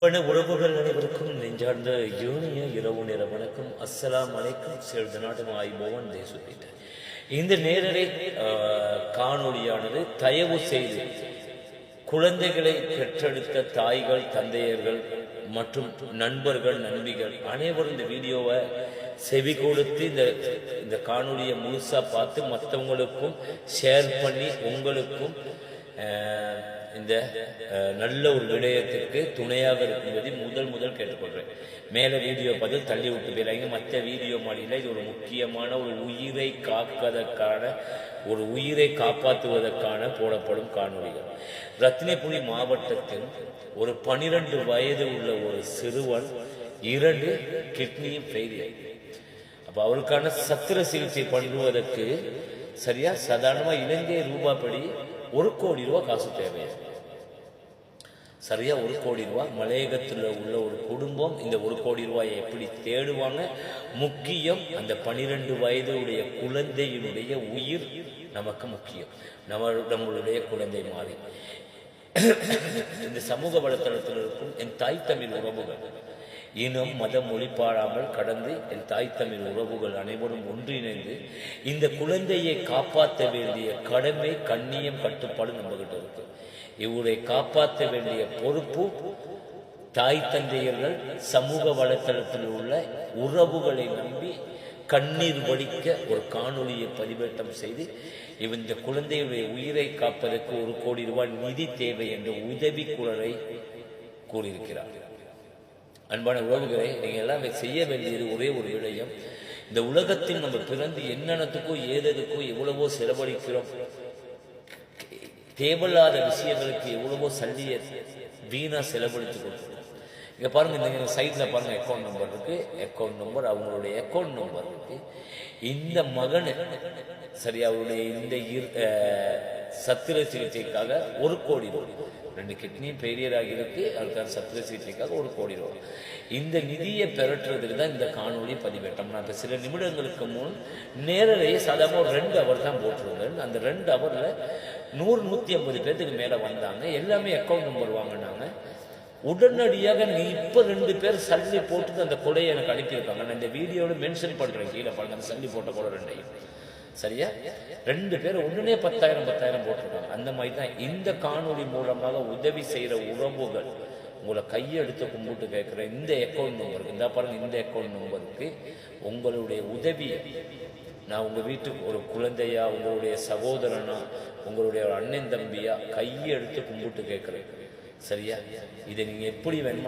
உறவுகள் அனைவருக்கும் நெஞ்சார்ந்த யோனிய இரவு நேர வணக்கம். அஸ்ஸலாம் அலைக்கும். சேர்ந்த நாட்டம் ஆய்போவன் தேசுகிட்ட இந்த நேரடி காணொலியானது தயவு செய்து குழந்தைகளை பெற்றெடுத்த தாய்கள், தந்தையர்கள் மற்றும் நண்பர்கள், நண்பிகள் அனைவரும் இந்த வீடியோவை செவி கொடுத்து இந்த காணொலியை முழுசா பார்த்து மற்றவங்களுக்கும் ஷேர் பண்ணி உங்களுக்கும் இந்த நல்ல ஒரு விடயத்திற்கு துணையாக இருக்கும்போது முதல் கேட்டுக்கொள்கிறேன். மேலே வீடியோ பதில் தள்ளி விட்டு போயிடாங்க. மற்ற வீடியோ மாதிரியில் இது ஒரு முக்கியமான ஒரு உயிரை காப்பதற்கான, ஒரு உயிரை காப்பாற்றுவதற்கான போடப்படும் காணொலிகள். ரத்தினபுரி மாவட்டத்தில் ஒரு 12 வயது உள்ள ஒரு சிறுவன் 2 கிட்னியும் ஃபெயிலியர். அப்போ அவருக்கான சத்திர சிகிச்சை பண்ணுவதற்கு சரியா சாதாரணமாக இலங்கை ரூபாப்படி 1 கோடி ரூபா காசு தேவை. சரியா 1 கோடி ரூபா. மலையகத்தில் உள்ள ஒரு குடும்பம் இந்த 1 கோடி ரூபாயை எப்படி தேடுவாங்க? முக்கியம் அந்த 12 வயதுடைய குழந்தையினுடைய உயிர் நமக்கு முக்கியம். நம்மளுடைய குழந்தை மாறி இந்த சமூக வலைத்தளத்தில் இருக்கும் என் தாய் தமிழ் உறவுகள், இனம் மதம் ஒளிப்பாடாமல் கடந்து என் தாய் தமிழ் உறவுகள் அனைவரும் ஒன்றிணைந்து இந்த குழந்தையை காப்பாற்ற வேண்டிய கடமை, கண்ணியம், கட்டுப்பாடு நம்மகிட்ட இருக்கு. இவரை காப்பாற்ற வேண்டிய பொறுப்பு தாய் தந்தையர்கள், சமூக வலைத்தளத்தில் உள்ள உறவுகளை நம்பி கண்ணீர் வடிக்க ஒரு காணொலியை பதிவேற்றம் செய்து இந்த குழந்தையுடைய உயிரை காப்பதற்கு 1 கோடி ரூபாய் நிதி தேவை என்ற உதவி குரலை கூறியிருக்கிறார். அன்பான உறவுகளை, நீங்கள் எல்லாம் செய்ய வேண்டியது ஒரே ஒரு விடயம். இந்த உலகத்தில் நம்ம பிறந்து என்னென்னத்துக்கோ ஏததுக்கோ எவ்வளவோ செலவழிக்கிறோம். தேவையில்லாத விஷயங்களுக்கு எவ்வளவோ சல்லிய வீணா செலவழித்து கொடுக்கிறோம். இங்கே பாருங்க, இந்த சைட்ல பாருங்க அக்கௌண்ட் நம்பர் இருக்கு. அக்கௌண்ட் நம்பர், அவங்களுடைய அக்கௌண்ட் நம்பர் இருக்கு. இந்த மகன் சரி, அவருடைய இந்த சத்திர சிகிச்சைக்காக 1 கோடி ரூபாய், 2 கிட்னி ஃபெயிலியர் ஆகியிருக்கு, அதுக்கான சத்திர சிகிச்சைக்காக 1 கோடி ரூபாய். இந்த நிதியை பெறட்டுறதுக்கு தான் இந்த காணொலி பதிவேற்றம். நான் இப்போ சில நிமிடங்களுக்கு முன் நேரடியே சாதாரண ஒரு 2 ஹவர் தான் போட்டிருந்தேன். அந்த 2 ஹவரில் 100-150 பேர்த்துக்கு மேலே வந்தாங்க. எல்லாமே அக்கௌண்ட் நம்பர் வாங்கினாங்க. உடனடியாக இப்போ 2 பேர் சல்லி போட்டு அந்த கொடையை எனக்கு அனுப்பியிருக்காங்க. நான் இந்த வீடியோவில் மென்ஷன் பண்ணுறேன், கீழே பாருங்க, அந்த சல்லி போட்ட கூட 2ஐயும். சரியா 2 பேர் உடனே 10,000 போட்டிருக்காங்க. அந்த மாதிரி தான் இந்த காணொலி மூலமாக உதவி செய்கிற உறவுகள் உங்களை கையெடுத்து கும்பிட்டு கேட்குற இந்த அக்கௌண்ட் நம்பருக்கு, இந்த பாருங்க, இந்த அக்கௌண்ட் நம்பருக்கு உங்களுடைய உதவியை நான் உங்கள் வீட்டுக்கு ஒரு குழந்தையா, உங்களுடைய சகோதரனா, உங்களுடைய ஒரு அண்ணன் தம்பியா கையெடுத்து கும்பிட்டு கேட்குறேன். சரியா, இதை நீங்கள் எப்படி வேணுமா